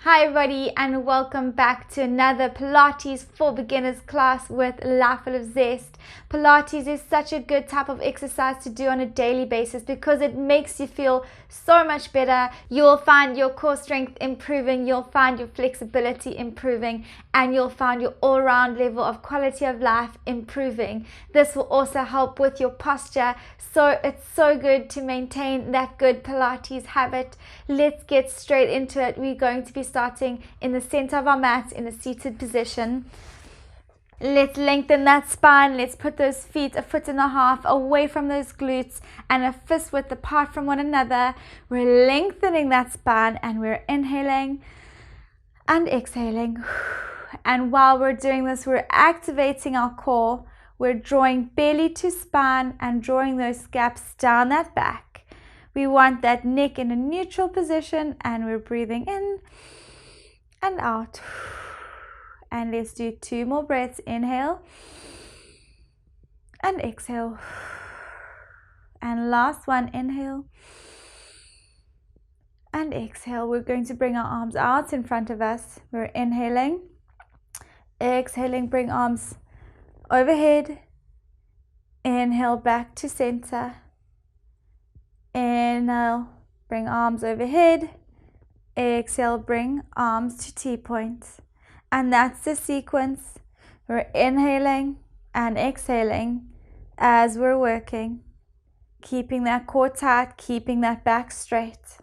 Hi everybody and welcome back to another Pilates for Beginners class with liable of Zest. Pilates is such a good type of exercise to do on a daily basis because it makes you feel so much better. You'll find your core strength improving, you'll find your flexibility improving, and you'll find your all-round level of quality of life improving. This will also help with your posture, so it's so good to maintain that good Pilates habit. Let's get straight into it. We're going to be starting in the center of our mat in a seated position. Let's lengthen that spine. Let's put those feet a foot and a half away from those glutes and a fist width apart from one another. We're lengthening that spine and we're inhaling and exhaling. And while we're doing this, we're activating our core. We're drawing belly to spine and drawing those gaps down that back. We want that neck in a neutral position and we're breathing in and out. And let's do 2 more breaths. Inhale and exhale. And last one, inhale and exhale. We're going to bring our arms out in front of us. We're inhaling, exhaling, bring arms overhead. Inhale back to center. Inhale, bring arms overhead. Exhale, bring arms to T-points. And that's the sequence. We're inhaling and exhaling as we're working. Keeping that core tight, keeping that back straight.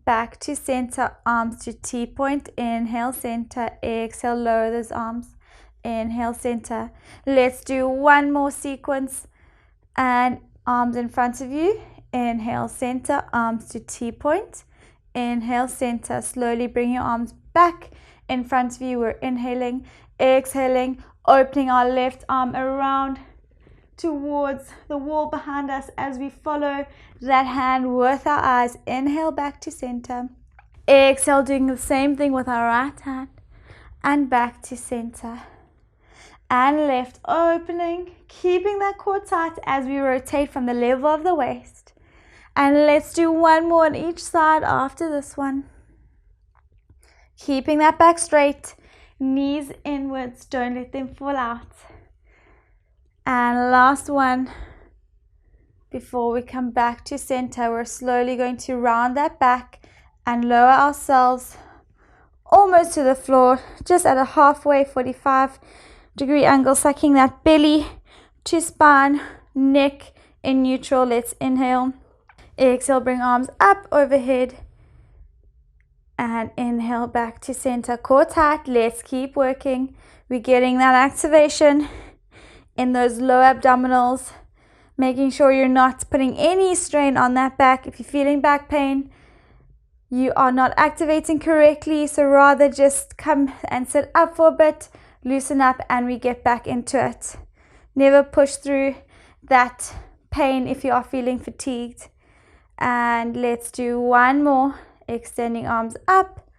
Back to center, arms to T-point. Inhale, center. Exhale, lower those arms. Inhale, center. Let's do one more sequence. And arms in front of you. Inhale, center, arms to T-point. Inhale, center. Slowly bring your arms back in front of you. We're inhaling, exhaling, opening our left arm around towards the wall behind us as we follow that hand with our eyes. Inhale back to center. Exhale, doing the same thing with our right hand and back to center. And left, opening, keeping that core tight as we rotate from the level of the waist. And let's do one more on each side after this one. Keeping that back straight, knees inwards, don't let them fall out. And last one, before we come back to center, we're slowly going to round that back and lower ourselves almost to the floor, just at a halfway 45-degree angle, sucking that belly to spine, neck in neutral. Let's inhale. Exhale, bring arms up overhead. And inhale back to center, core tight. Let's keep working. We're getting that activation in those low abdominals, making sure you're not putting any strain on that back. If you're feeling back pain, you are not activating correctly, so rather just come and sit up for a bit, loosen up, and we get back into it. Never push through that pain if you are feeling fatigued. And let's do one more. Extending arms up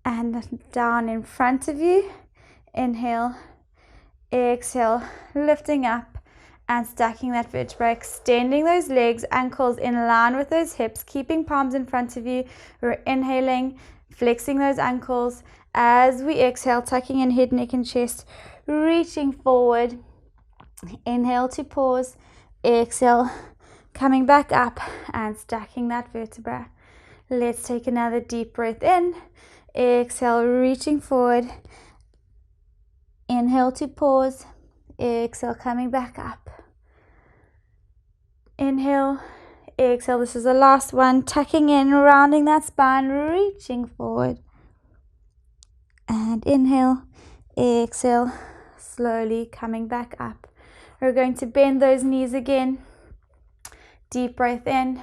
and down in front of you. Inhale, exhale, lifting up and stacking that vertebra, extending those legs, ankles in line with those hips, keeping palms in front of you. We're inhaling, flexing those ankles as we exhale, tucking in head, neck, and chest, reaching forward. Inhale to pause, exhale, coming back up and stacking that vertebra. Let's take another deep breath in. Exhale, reaching forward. Inhale to pause. Exhale, coming back up. Inhale, exhale. This is the last one. Tucking in, rounding that spine, reaching forward. And inhale, exhale, slowly coming back up. We're going to bend those knees again. Deep breath in.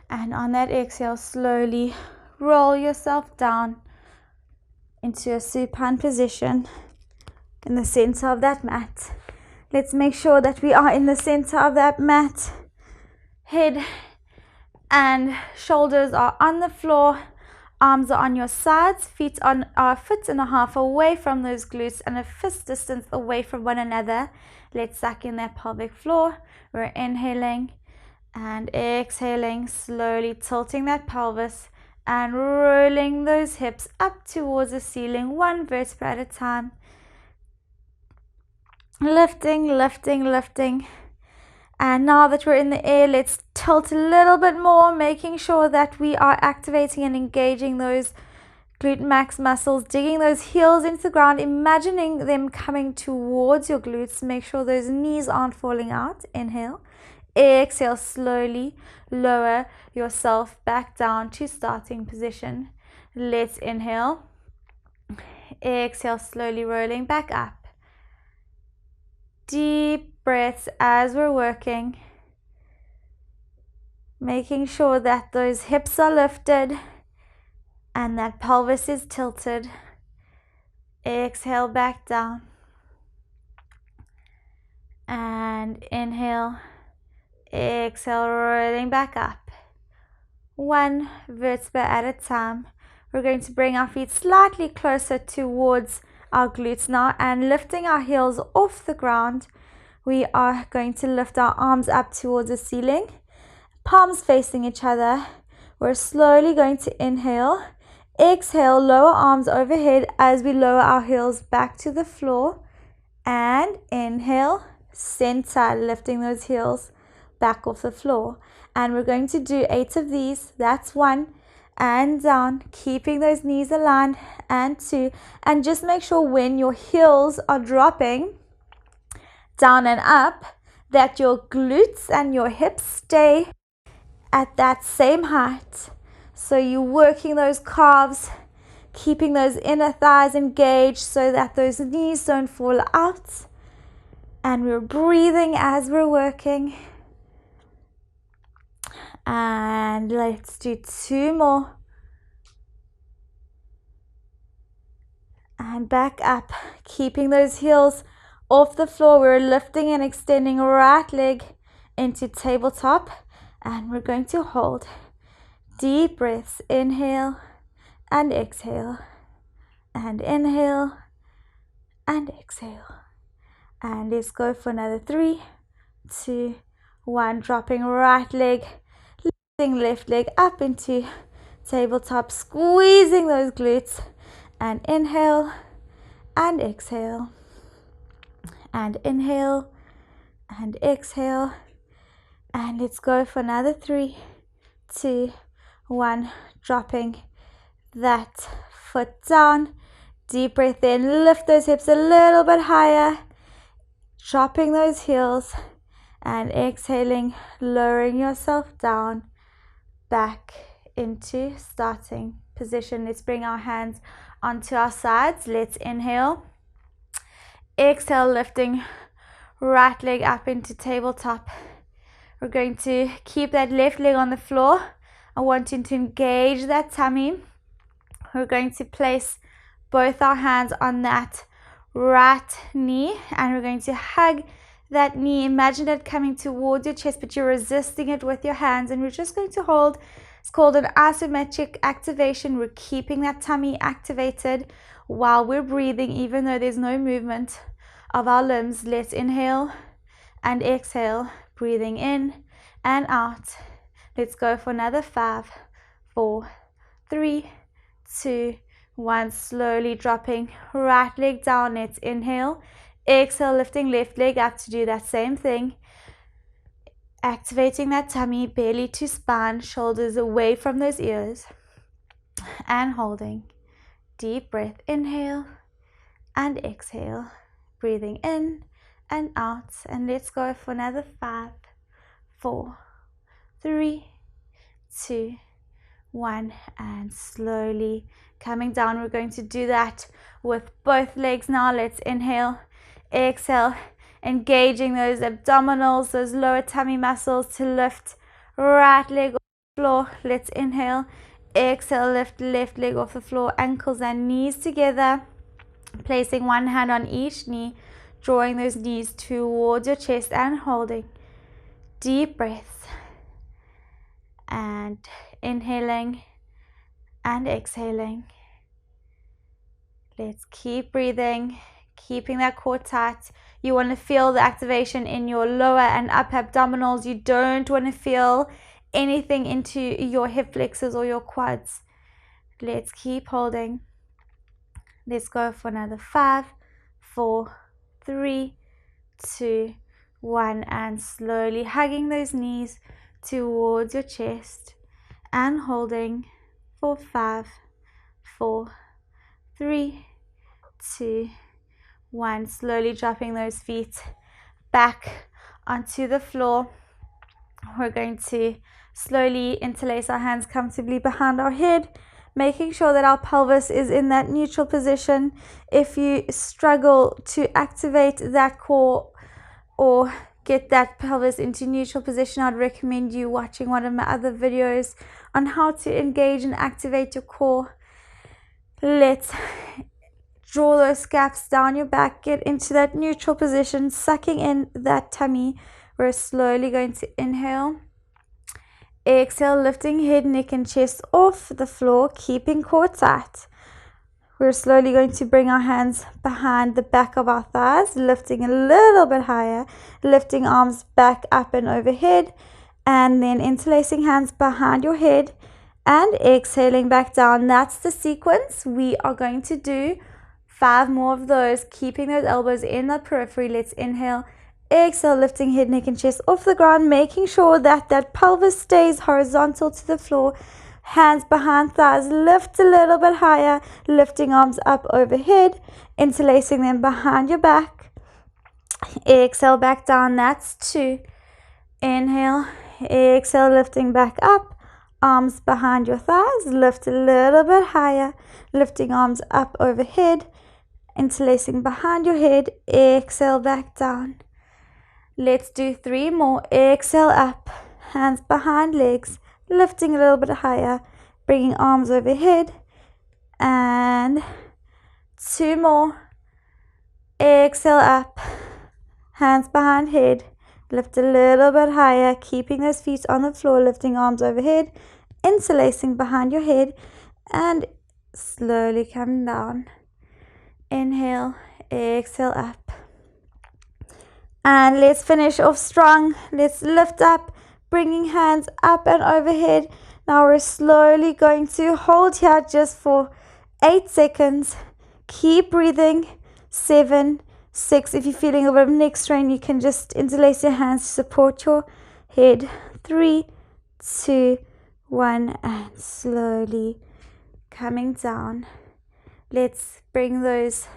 And on that exhale, slowly roll yourself down into a supine position in the center of that mat. Let's make sure that we are in the center of that mat. Head and shoulders are on the floor. Arms are on your sides. Feet are a foot and a half away from those glutes and a fist distance away from one another. Let's suck in that pelvic floor. We're inhaling and exhaling, slowly tilting that pelvis and rolling those hips up towards the ceiling, one vertebra at a time. Lifting, lifting, lifting. And now that we're in the air, let's tilt a little bit more, making sure that we are activating and engaging those glute max muscles, digging those heels into the ground, imagining them coming towards your glutes. Make sure those knees aren't falling out. Inhale. Exhale, slowly lower yourself back down to starting position. Let's inhale. Exhale, slowly rolling back up. Deep breaths as we're working. Making sure that those hips are lifted and that pelvis is tilted. Exhale back down. And inhale. Exhale, rolling back up. One vertebra at a time. We're going to bring our feet slightly closer towards our glutes now and lifting our heels off the ground. We are going to lift our arms up towards the ceiling, palms facing each other. We're slowly going to inhale. Exhale, lower arms overhead as we lower our heels back to the floor. And inhale, center, lifting those heels back off the floor. And we're going to do 8 of these. That's 1. And down, keeping those knees aligned. And 2. And just make sure when your heels are dropping down and up, that your glutes and your hips stay at that same height. So you're working those calves, keeping those inner thighs engaged so that those knees don't fall out. And we're breathing as we're working. And let's do 2 more. And back up, keeping those heels off the floor. We're lifting and extending right leg into tabletop. And we're going to hold. Deep breaths. Inhale and exhale. And inhale and exhale. And let's go for another 3, 2, 1. Dropping right leg. Lifting left leg up into tabletop. Squeezing those glutes. And inhale and exhale. And inhale and exhale. And let's go for another 3, 2, 1. Dropping that foot down. Deep breath in. Lift those hips a little bit higher. Dropping those heels. And exhaling, lowering yourself down back into starting position. Let's bring our hands onto our sides. Let's inhale. Exhale, lifting right leg up into tabletop. We're going to keep that left leg on the floor. I want you to engage that tummy. We're going to place both our hands on that right knee and we're going to hug that knee. Imagine it coming towards your chest, but you're resisting it with your hands, and we're just going to hold. It's called an isometric activation. We're keeping that tummy activated while we're breathing, even though there's no movement of our limbs. Let's inhale and exhale, breathing in and out. Let's go for another 5, 4, 3, 2, 1. Slowly dropping right leg down. Let's inhale. Exhale, lifting left leg up to do that same thing. Activating that tummy, belly to spine, shoulders away from those ears. And holding. Deep breath, inhale and exhale. Breathing in and out. And let's go for another 5, 4, 3, 2, 1. And slowly coming down. We're going to do that with both legs now. Let's inhale, exhale, engaging those abdominals, those lower tummy muscles to lift right leg off the floor. Let's inhale, exhale, lift left leg off the floor, ankles and knees together, placing one hand on each knee, drawing those knees towards your chest and holding. Deep breaths and inhaling and exhaling. Let's keep breathing, keeping that core tight. You want to feel the activation in your lower and upper abdominals. You don't want to feel anything into your hip flexors or your quads. Let's keep holding. Let's go for another 5, 4, 3, 2, 1, and slowly hugging those knees towards your chest and holding for 5, 4, 3, 2, 1. Slowly dropping those feet back onto the floor. We're going to slowly interlace our hands comfortably behind our head, making sure that our pelvis is in that neutral position. If you struggle to activate that core or get that pelvis into neutral position, I'd recommend you watching one of my other videos on how to engage and activate your core. Let's draw those scaps down your back, get into that neutral position, sucking in that tummy. We're slowly going to inhale. Exhale, lifting head, neck, and chest off the floor, keeping core tight. We're slowly going to bring our hands behind the back of our thighs, lifting a little bit higher, lifting arms back up and overhead, and then interlacing hands behind your head and exhaling back down. That's the sequence. We are going to do 5 more of those, keeping those elbows in the periphery. Let's inhale. Exhale, lifting head, neck, and chest off the ground, making sure that that pelvis stays horizontal to the floor. Hands behind thighs, lift a little bit higher, lifting arms up overhead, interlacing them behind your back. Exhale, back down. That's 2. Inhale, exhale, lifting back up, arms behind your thighs, lift a little bit higher, lifting arms up overhead, interlacing behind your head. Exhale, back down. Let's do 3 more. Exhale up, hands behind legs, lifting a little bit higher, bringing arms overhead, and 2 more. Exhale up, hands behind head, lift a little bit higher, keeping those feet on the floor, lifting arms overhead, interlacing behind your head, and slowly come down. Inhale, exhale up. And let's finish off strong. Let's lift up, bringing hands up and overhead. Now we're slowly going to hold here just for 8 seconds. Keep breathing. 7, 6. If you're feeling a bit of neck strain, you can just interlace your hands to support your head. 3, 2, 1, and slowly coming down. Let's bring those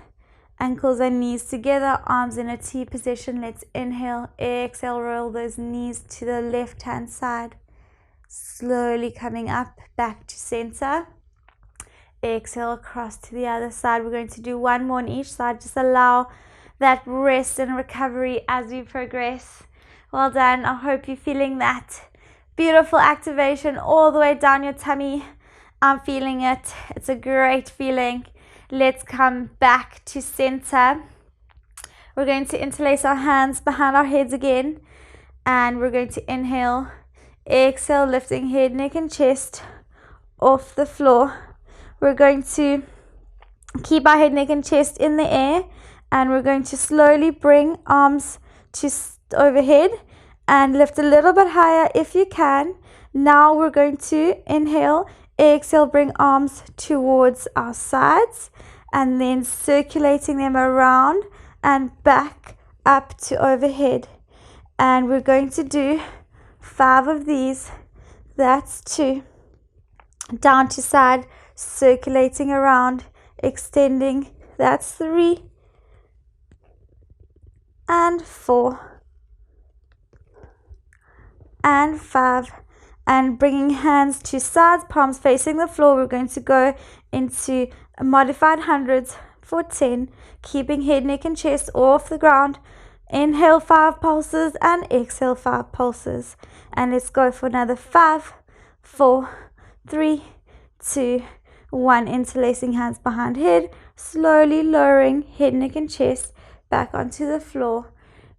ankles and knees together, arms in a T position. Let's inhale, exhale, roll those knees to the left hand side. Slowly coming up, back to center. Exhale across to the other side. We're going to do 1 more on each side. Just allow that rest and recovery as we progress. Well done. I hope you're feeling that beautiful activation all the way down your tummy. I'm feeling it. It's a great feeling. Let's come back to center. We're going to interlace our hands behind our heads again. And we're going to inhale, exhale, lifting head, neck, and chest off the floor. We're going to keep our head, neck, and chest in the air. And we're going to slowly bring arms to overhead and lift a little bit higher if you can. Now we're going to inhale, exhale, bring arms towards our sides and then circulating them around and back up to overhead. And we're going to do 5 of these. That's 2. Down to side, circulating around, extending. That's 3. And 4. And 5. And bringing hands to sides, palms facing the floor. We're going to go into a modified hundreds for 10, keeping head, neck, and chest off the ground. Inhale 5 pulses and exhale 5 pulses. And let's go for another 5, 4, 3, 2, 1. Interlacing hands behind head, slowly lowering head, neck, and chest back onto the floor.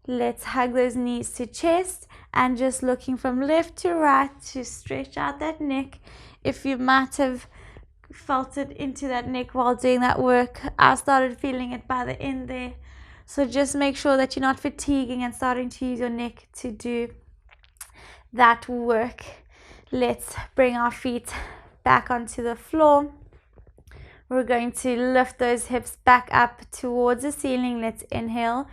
Let's hug those knees to chest and just looking from left to right to stretch out that neck. If you might have felt it into that neck while doing that work, I started feeling it by the end there. So just make sure that you're not fatiguing and starting to use your neck to do that work. Let's bring our feet back onto the floor. We're going to lift those hips back up towards the ceiling. Let's inhale,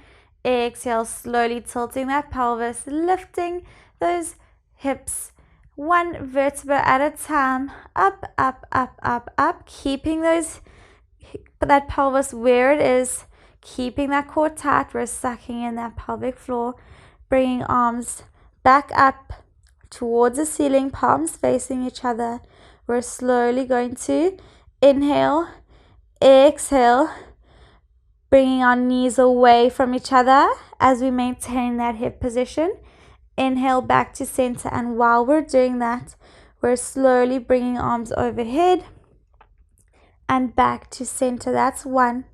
exhale, slowly tilting that pelvis, lifting those hips one vertebra at a time, up, up, up, up, up, keeping that pelvis where it is, keeping that core tight. We're sucking in that pelvic floor, bringing arms back up towards the ceiling, palms facing each other. We're slowly going to inhale, exhale, bringing our knees away from each other as we maintain that hip position. Inhale back to center, and while we're doing that, we're slowly bringing arms overhead and back to center. That's 1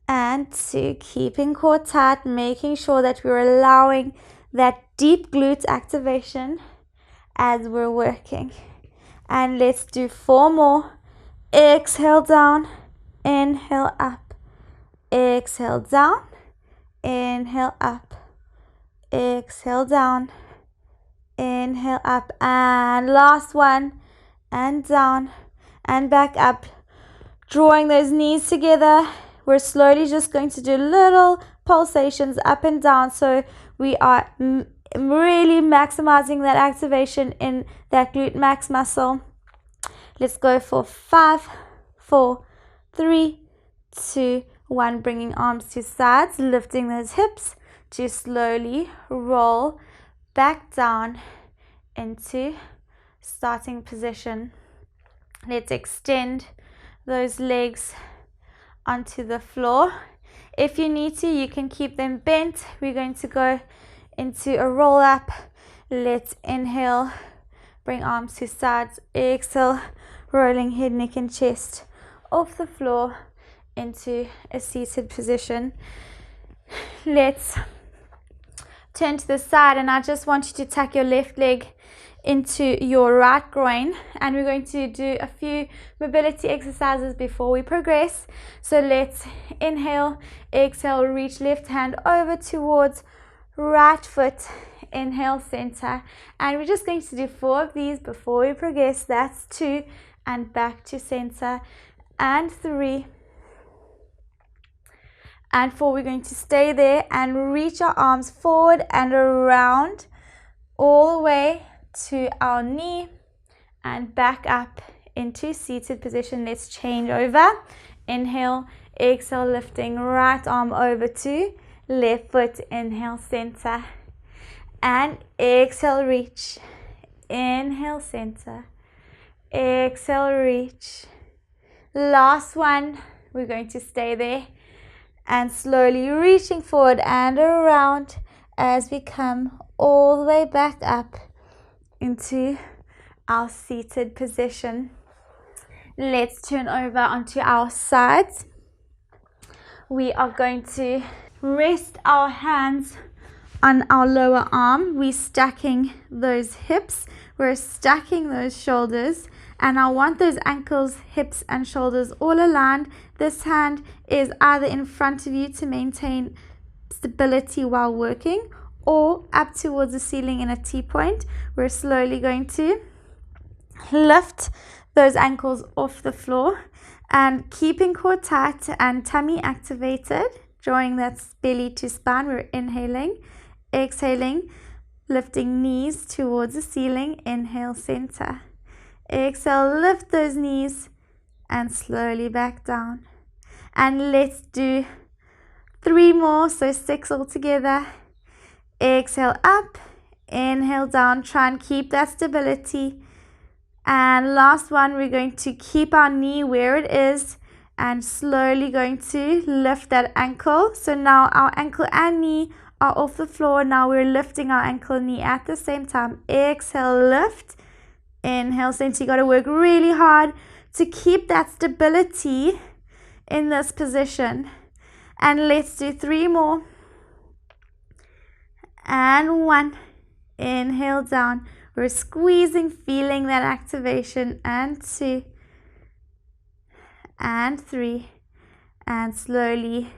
and 2. Keeping core tight, making sure that we're allowing that deep glute activation as we're working. And let's do 4 more. Exhale down, inhale up, exhale down, inhale up, exhale down, inhale up, and last one, and down and back up, drawing those knees together. We're slowly just going to do little pulsations up and down, so we are really maximizing that activation in that glute max muscle. Let's go for 5, 4, 3, 2, 1. Bringing arms to sides, lifting those hips to slowly roll back down into starting position. Let's extend those legs onto the floor. If you need to, you can keep them bent. We're going to go into a roll up. Let's inhale, bring arms to sides, exhale, rolling head, neck and chest off the floor into a seated position. Let's turn to the side, and I just want you to tuck your left leg into your right groin, and we're going to do a few mobility exercises before we progress. So let's inhale, exhale, reach left hand over towards right foot, inhale, center, and we're just going to do 4 of these before we progress. That's 2, and back to center, and 3 and 4. We're going to stay there and reach our arms forward and around all the way to our knee and back up into seated position. Let's change over. Inhale, exhale, lifting right arm over to left foot, inhale, center, and exhale, reach, inhale, center, exhale, reach. Last one. We're going to stay there and slowly reaching forward and around as we come all the way back up into our seated position. Let's turn over onto our sides. We are going to rest our hands on our lower arm. We're stacking those hips, we're stacking those shoulders, and I want those ankles, hips and shoulders all aligned. This hand is either in front of you to maintain stability while working, or up towards the ceiling in a T-point. We're slowly going to lift those ankles off the floor and keeping core tight and tummy activated, drawing that belly to spine. We're inhaling, exhaling, lifting knees towards the ceiling, inhale, center. Exhale, lift those knees and slowly back down. And let's do 3 more, so 6 altogether. Exhale up, inhale down, try and keep that stability. And last one, we're going to keep our knee where it is and slowly going to lift that ankle. So now our ankle and knee are off the floor. Now we're lifting our ankle and knee at the same time. Exhale, lift, inhale, center. You got to work really hard to keep that stability in this position. And let's do 3 more. And 1, inhale down, we're squeezing, feeling that activation, and 2, and 3, and slowly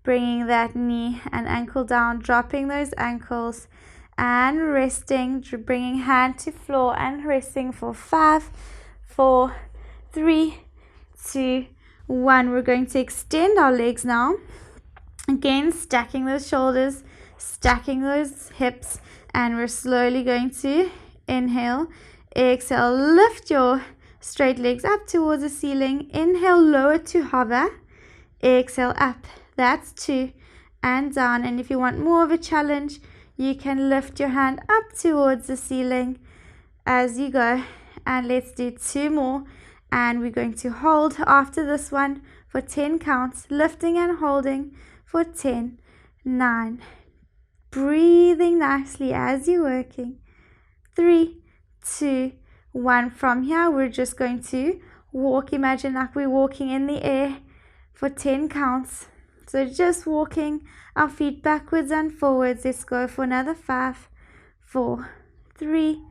bringing that knee and ankle down, dropping those ankles and resting, bringing hand to floor and resting for 5, 4, 3, 2, 1. We're going to extend our legs now. Again, stacking those shoulders, stacking those hips, and we're slowly going to inhale, exhale, lift your straight legs up towards the ceiling. Inhale, lower to hover. Exhale, up. That's 2, and down. And if you want more of a challenge, you can lift your hand up towards the ceiling as you go. And let's do 2 more. And we're going to hold after this one for 10 counts, lifting and holding for 10, 9, breathing nicely as you're working, 3, 2, 1. From here, we're just going to walk. Imagine like we're walking in the air for 10 counts. So just walking our feet backwards and forwards. Let's go for another 5, 4, 3,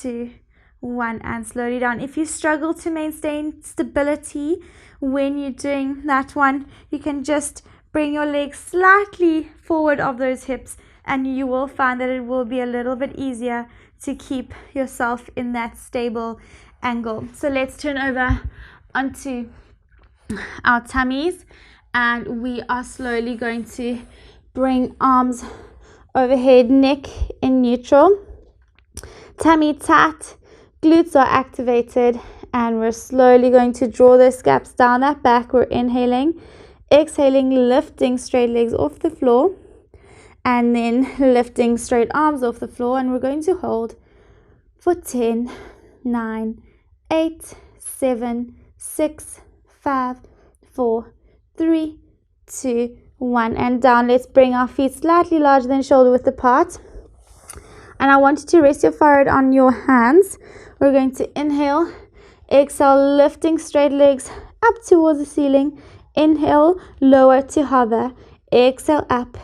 2, 1, and slowly down. If you struggle to maintain stability when you're doing that one, you can just bring your legs slightly forward of those hips, and you will find that it will be a little bit easier to keep yourself in that stable angle. So let's turn over onto our tummies, and we are slowly going to bring arms overhead, neck in neutral, tummy tight, glutes are activated, and we're slowly going to draw those gaps down that back. We're inhaling, exhaling, lifting straight legs off the floor, and then lifting straight arms off the floor, and we're going to hold for 10, 9, 8, 7, 6, 5, 4, 3, 2, 1, and down. Let's bring our feet slightly larger than shoulder width apart, and I want you to rest your forehead on your hands. We're going to inhale, exhale, lifting straight legs up towards the ceiling. Inhale, lower to hover. Exhale, up.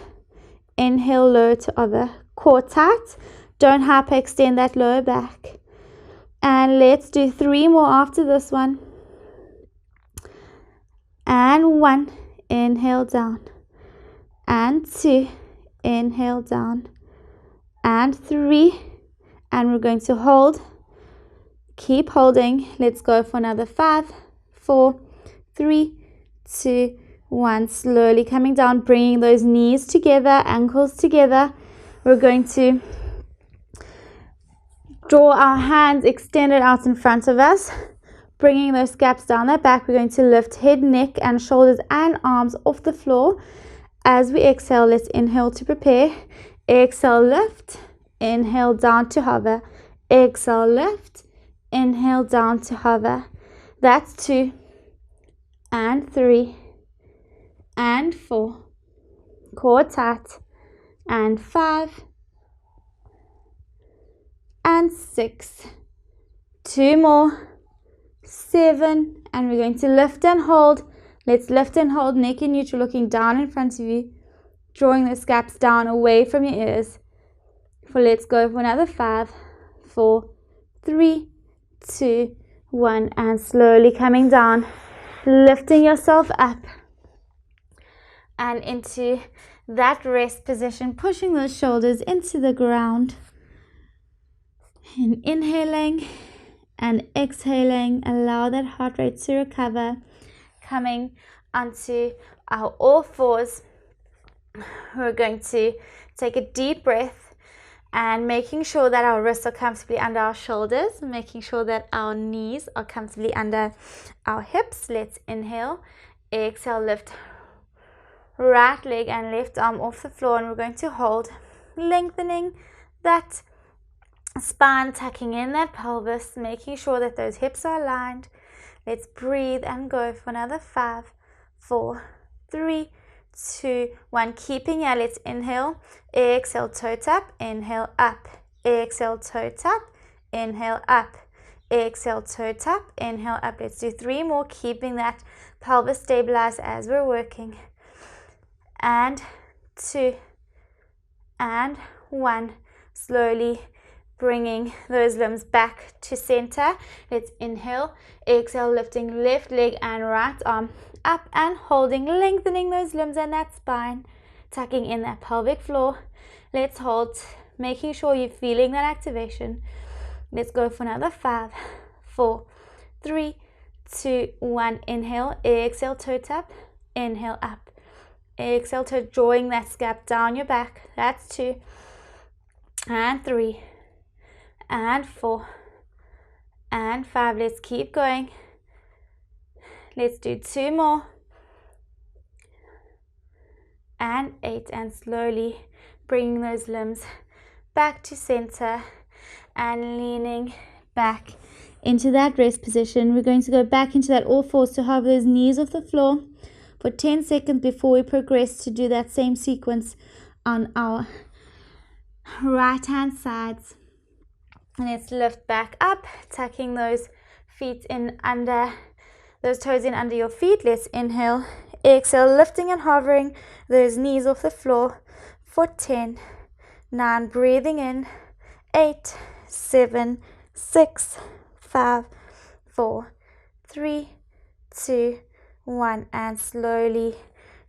Inhale, lower to hover. Core tight. Don't hyperextend that lower back. And let's do 3 more after this one. And 1. Inhale, down. And 2. Inhale, down. And 3. And we're going to hold. Keep holding. Let's go for another 5, 4, 3, 2, 1. Slowly coming down, bringing those knees together, ankles together. We're going to draw our hands extended out in front of us, bringing those gaps down that back. We're going to lift head, neck, and shoulders and arms off the floor. As we exhale, let's inhale to prepare. Exhale, lift. Inhale, down to hover. Exhale, lift. Inhale, down to hover. That's 2, and 3, and 4. Core tight. And 5, and 6. 2 more. 7, and we're going to lift and hold. Let's lift and hold, neck in neutral, looking down in front of you, drawing those gaps down away from your ears. Let's go for another 5, 4, 3, 2, 1, and slowly coming down, lifting yourself up and into that rest position, pushing those shoulders into the ground, and inhaling and exhaling. Allow that heart rate to recover, coming onto our all fours. We're going to take a deep breath and making sure that our wrists are comfortably under our shoulders, making sure that our knees are comfortably under our hips. Let's inhale, exhale, lift right leg and left arm off the floor, and we're going to hold, lengthening that spine, tucking in that pelvis, making sure that those hips are aligned. Let's breathe and go for another 5, 4, 3, 2, 1. Keeping here, let's inhale, exhale, toe tap, inhale, up, exhale, toe tap, inhale, up, exhale, toe tap, inhale, up. Let's do 3 more, keeping that pelvis stabilized as we're working. And 2, and 1. Slowly bringing those limbs back to center. Let's inhale, exhale, lifting left leg and right arm up and holding, lengthening those limbs and that spine, tucking in that pelvic floor. Let's hold, making sure you're feeling that activation. Let's go for another 5, 4, 3, 2, 1. Inhale, exhale, toe tap, inhale, up. Exhale, toe, drawing that scap down your back. That's 2, and 3, and 4, and 5. Let's keep going. Let's do 2 more, and 8, and slowly bringing those limbs back to center and leaning back into that rest position. We're going to go back into that all fours to hover those knees off the floor for 10 seconds before we progress to do that same sequence on our right hand sides. And let's lift back up, tucking those feet in under, those toes in under your feet. Let's inhale, exhale, lifting and hovering those knees off the floor for 10, 9, breathing in, 8, 7, 6, 5, 4, 3, 2, 1, and slowly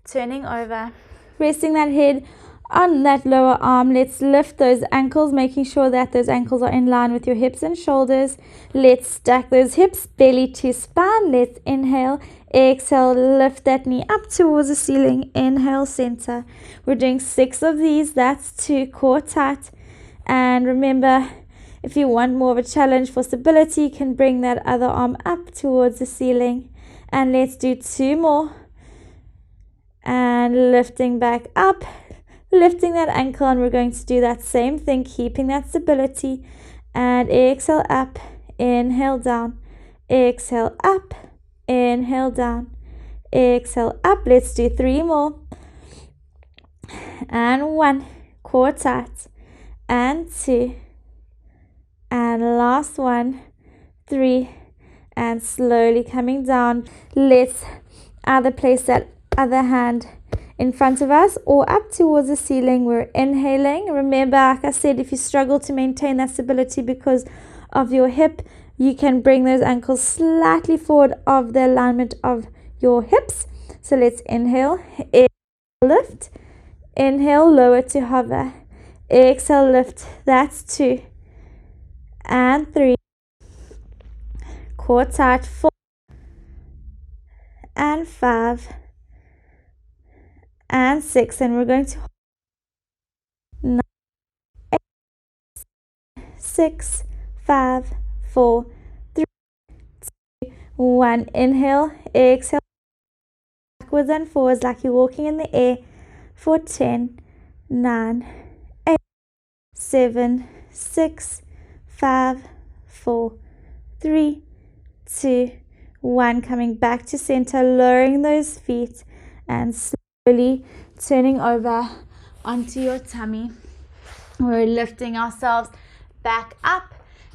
turning over, resting that head on that lower arm. Let's lift those ankles, making sure that those ankles are in line with your hips and shoulders. Let's stack those hips, belly to spine. Let's inhale, exhale, lift that knee up towards the ceiling. Inhale, center. We're doing 6 of these. That's 2, core tight. And remember, if you want more of a challenge for stability, you can bring that other arm up towards the ceiling. And let's do 2 more. And lifting back up, lifting that ankle, and we're going to do that same thing, keeping that stability. And exhale up, inhale down, exhale up, inhale down, exhale up. Let's do 3 more. And 1, core tight, and 2, and last one, 3, and slowly coming down. Let's either place that other hand in front of us or up towards the ceiling. We're inhaling. Remember, like I said, if you struggle to maintain that stability because of your hip, you can bring those ankles slightly forward of the alignment of your hips. So let's inhale, lift, inhale, lower to hover, exhale, lift. That's 2, and 3, core tight, 4, and 5, and 6, and we're going to 9, 8, 6, 5, 4, 3, 2, 1. Inhale, exhale, backwards and forwards like you're walking in the air for 10, 9, 8, 7, 6, 5, 4, 3, 2, 1. Coming back to center, lowering those feet and slowly turning over onto your tummy. We're lifting ourselves back up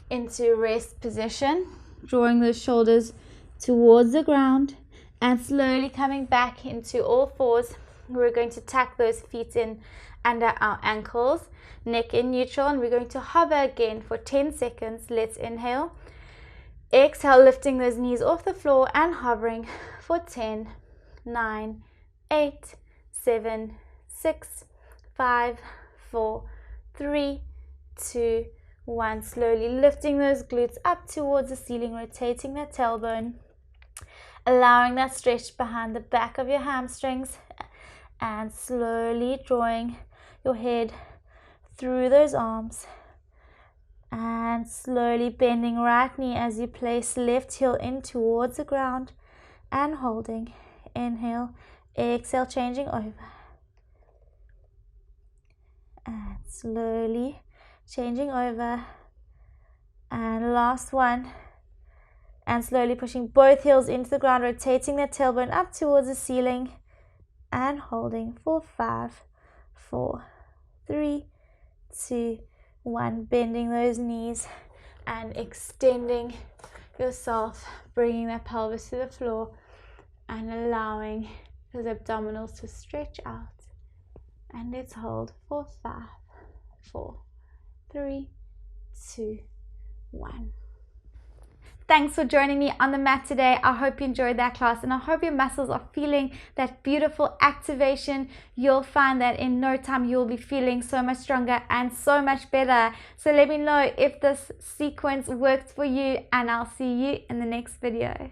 into rest position, drawing those shoulders towards the ground and slowly coming back into all fours. We're going to tuck those feet in under our ankles, neck in neutral, and we're going to hover again for 10 seconds. Let's inhale, exhale, lifting those knees off the floor and hovering for 10, 9, 8, 7, 6, 5, 4, 3, 2, 1. Slowly lifting those glutes up towards the ceiling, rotating that tailbone, allowing that stretch behind the back of your hamstrings, and slowly drawing your head through those arms, and slowly bending right knee as you place left heel in towards the ground and holding. Inhale, exhale, changing over, and slowly changing over, and last one, and slowly pushing both heels into the ground, rotating the tailbone up towards the ceiling and holding for 5, 4, 3, 2, 1. Bending those knees and extending yourself, bringing that pelvis to the floor and allowing those abdominals to stretch out. And let's hold for 5, 4, 3, 2, 1. Thanks for joining me on the mat today. I hope you enjoyed that class, and I hope your muscles are feeling that beautiful activation. You'll find that in no time you'll be feeling so much stronger and so much better. So let me know if this sequence worked for you, and I'll see you in the next video.